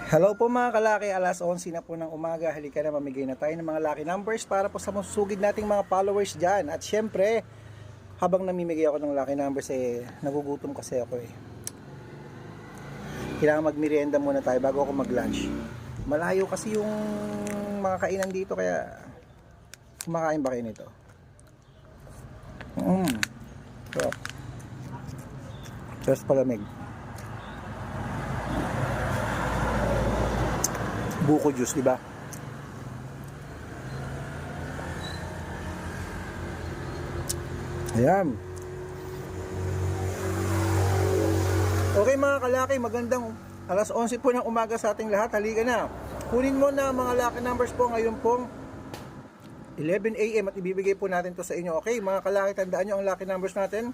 Hello po mga kalaki, alas 11 na po ng umaga. Halika na, mamigay na tayo ng mga lucky numbers para po sa masusugid nating mga followers dyan. At syempre, habang namimigay ako ng lucky numbers, nagugutom kasi ako Kailangan magmerienda muna tayo bago ako mag-lunch. Malayo kasi yung mga kainan dito, kaya kumakain ba kayo nito? So, just palamig. Buko juice, di ba? Ayan. Okay mga kalaki, magandang alas 11 po ng umaga sa ating lahat. Halika na. Kunin mo na mga lucky numbers po ngayon pong 11 AM at ibibigay po natin to sa inyo. Okay mga kalaki, tandaan nyo ang lucky numbers natin.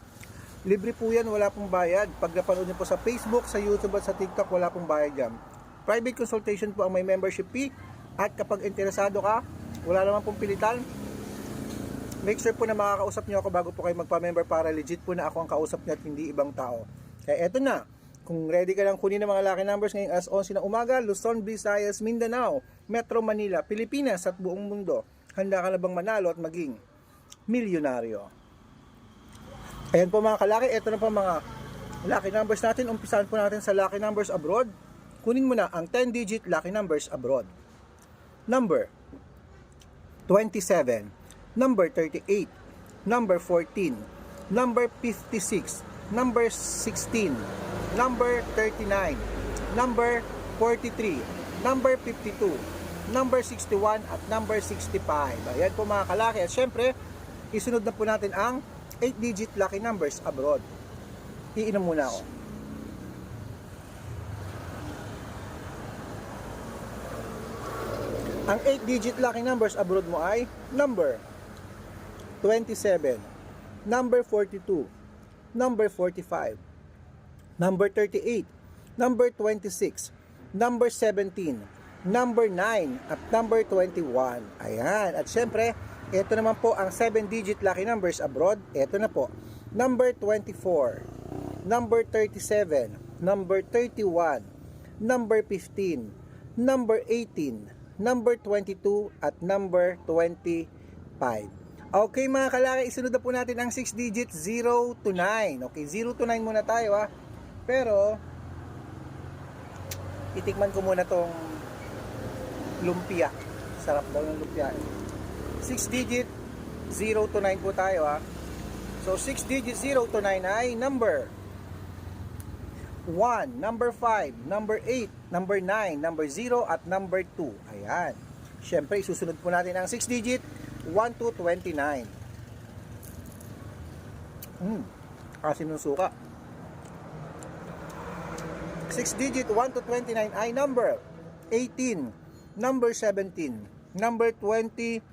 Libre po yan, wala pong bayad. Pag napanood nyo po sa Facebook, sa YouTube at sa TikTok, wala pong bayad yan. Private consultation po ang may membership fee. At kapag interesado ka, wala naman pong pilitan. Make sure po na makakausap nyo ako bago po kayo magpa-member para legit po na ako ang kausap nyo at hindi ibang tao. Kaya eto na, kung ready ka lang kunin ng mga lucky numbers ngayong alas 11 ng umaga, Luzon, Visayas, Mindanao, Metro Manila, Pilipinas at buong mundo, handa ka na bang manalo at maging milyonaryo? Ayan po mga kalaki, eto na po mga lucky numbers natin. Umpisahan po natin sa lucky numbers abroad. Kunin mo na ang 10-digit lucky numbers abroad. Number 27, number 38, number 14, number 56, number 16, number 39, number 43, number 52, number 61 at number 65. Ayan po mga kalaki. At syempre, isunod na po natin ang 8-digit lucky numbers abroad. Iinom muna ako. Ang 8-digit lucky numbers abroad mo ay number 27, number 42, number 45, number 38, number 26, number 17, number 9, at number 21. Ayan. At syempre, ito naman po ang 7-digit lucky numbers abroad. Ito na po. Number 24, number 37, number 31, number 15, number 18, number 22 at number 25. Okay mga kalaki, isunod na po natin ang 6 digit 0 to 9. Okay, 0 to 9 muna tayo Pero itikman ko muna tong lumpia. Sarap daw ng lumpia. 6 digit 0 to 9 po tayo So 6 digit 0 to 9 ay number 1, number 5, number 8, number 9, number 0, at number 2. Ayan. Siyempre, isusunod po natin ang 6 digit 1 to 29. Asin ng suka. 6 digit 1 to 29 ay number 18, number 17, number 22,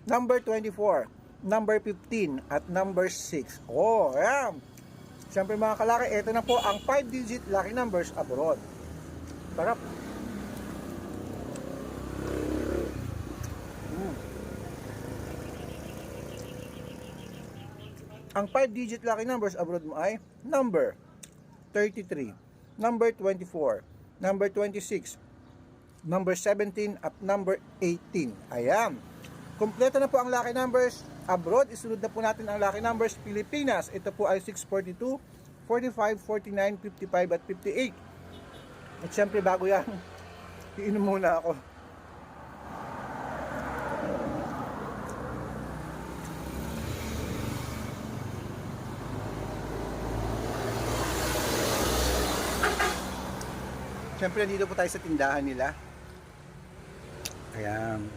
number 24, number 15, at number 6. Oh, ayan. Siyempre mga kalaki, ito na po ang 5-digit lucky numbers abroad. Sarap. Ang 5-digit lucky numbers abroad mo ay number 33, number 24, number 26, number 17, at number 18. Ayan. Kompleto na po ang lucky numbers abroad. Isunod na po natin ang lucky numbers Pilipinas. Ito po ay 642, 45, 49, 55 at 58. At syempre bago yan, iinom muna ako. Syempre dito po tayo sa tindahan nila. Ayan.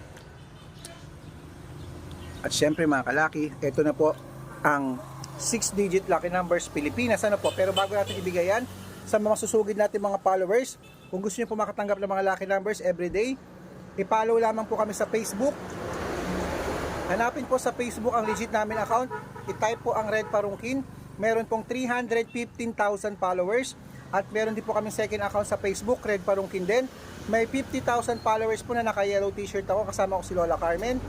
At syempre mga kalaki, ito na po ang 6-digit lucky numbers Pilipinas. Ano po? Pero bago natin ibigay yan sa mga susugid natin mga followers, kung gusto niyo po makatanggap ng mga lucky numbers everyday, i-follow lamang po kami sa Facebook. Hanapin po sa Facebook ang legit namin account. I-type po ang Red Parungkin. Meron pong 315,000 followers. At meron din po kami second account sa Facebook, Red Parungkin din. May 50,000 followers po na naka-yellow t-shirt ako. Kasama ko si Lola Carmen.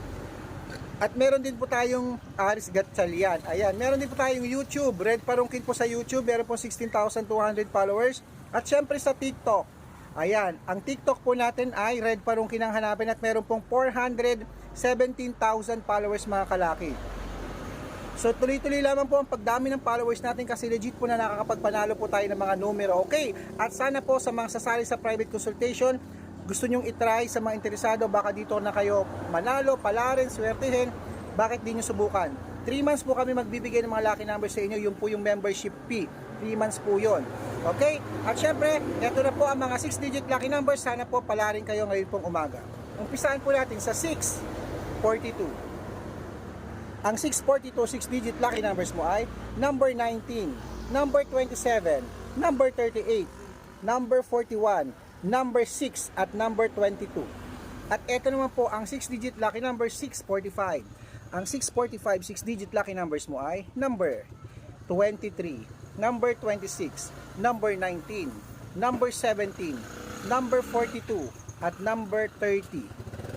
At meron din po tayong Aris Gatchalian. Ayan, meron din po tayong YouTube. Red Parungkin po sa YouTube. Meron po 16,200 followers. At syempre sa TikTok. Ayan, ang TikTok po natin ay Red Parungkin ang hanapin at meron pong 417,000 followers mga kalaki. So tuloy-tuloy lamang po ang pagdami ng followers natin kasi legit po na nakakapagpanalo po tayo ng mga numero. Okay, at sana po sa mga sasali sa private consultation, gusto nyong itry sa mga interesado, baka dito na kayo manalo, palarin, swertihin, bakit di nyo subukan? 3 months po kami magbibigay ng mga lucky numbers sa inyo, yun po yung membership fee. 3 months po yun. Okay? At syempre, ito na po ang mga 6-digit lucky numbers. Sana po palarin kayo ngayon pong umaga. Umpisaan po natin sa 642. Ang 642, 6-digit lucky numbers mo ay number 19, number 27, number 38, number 41, number 6, at number 22. At ito naman po ang 6-digit lucky number 645. Ang 645, 6-digit lucky numbers mo ay number 23, number 26, number 19, number 17, number 42, at number 30.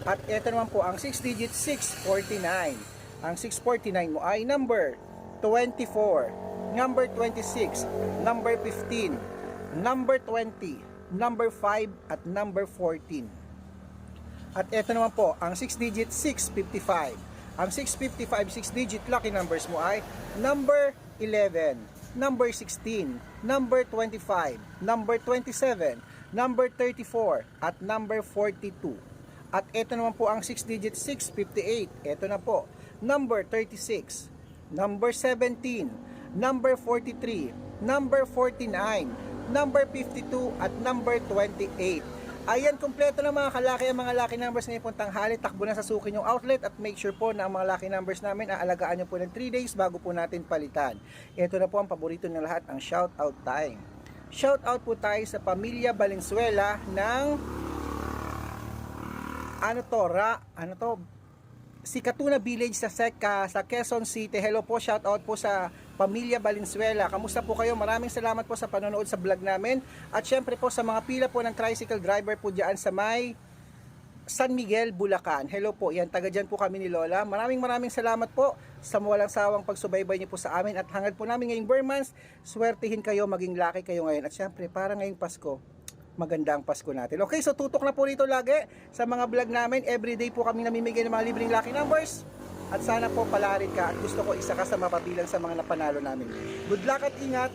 At ito naman po ang 6-digit 649. Ang 649 mo ay number 24, number 26, number 15, number 20, number 5, at number 14. At ito naman po, ang 6-digit 655. Ang 655, 6-digit lucky numbers mo ay number 11, number 16, number 25, number 27, number 34, at number 42. At ito naman po ang 6-digit 658. Ito na po, number 36, number 17, number 43, number 49, number 52, at number 28. Ayan, kompleto na mga kalaki ang mga lucky numbers ngayon pong tanghali. Takbo na sa suki yung outlet at make sure po na ang mga lucky numbers namin aalagaan nyo po ng 3 days bago po natin palitan. Ito na po ang paborito ng lahat, ang shout out time. Shout out po tayo sa pamilya Valenzuela ng si Katuna Village sa Quezon City. Hello po, shout out po sa pamilya Valenzuela. Kamusta po kayo? Maraming salamat po sa panonood sa vlog namin. At syempre po sa mga pila po ng tricycle driver po dyan sa may San Miguel, Bulacan. Hello po, yan, taga dyan po kami ni Lola. Maraming salamat po sa walang sawang pagsubaybay niyo po sa amin. At hangad po namin ngayong Burmans, swertihin kayo, maging lucky kayo ngayon. At syempre, para ngayong Pasko, magandang Pasko natin. Okay, so tutok na po rito lagi sa mga vlog namin. Everyday po kami namimigay ng mga libreng lucky numbers. At sana po palarin ka at gusto ko isa ka sa mapabilang sa mga napanalo namin. Good luck at ingat!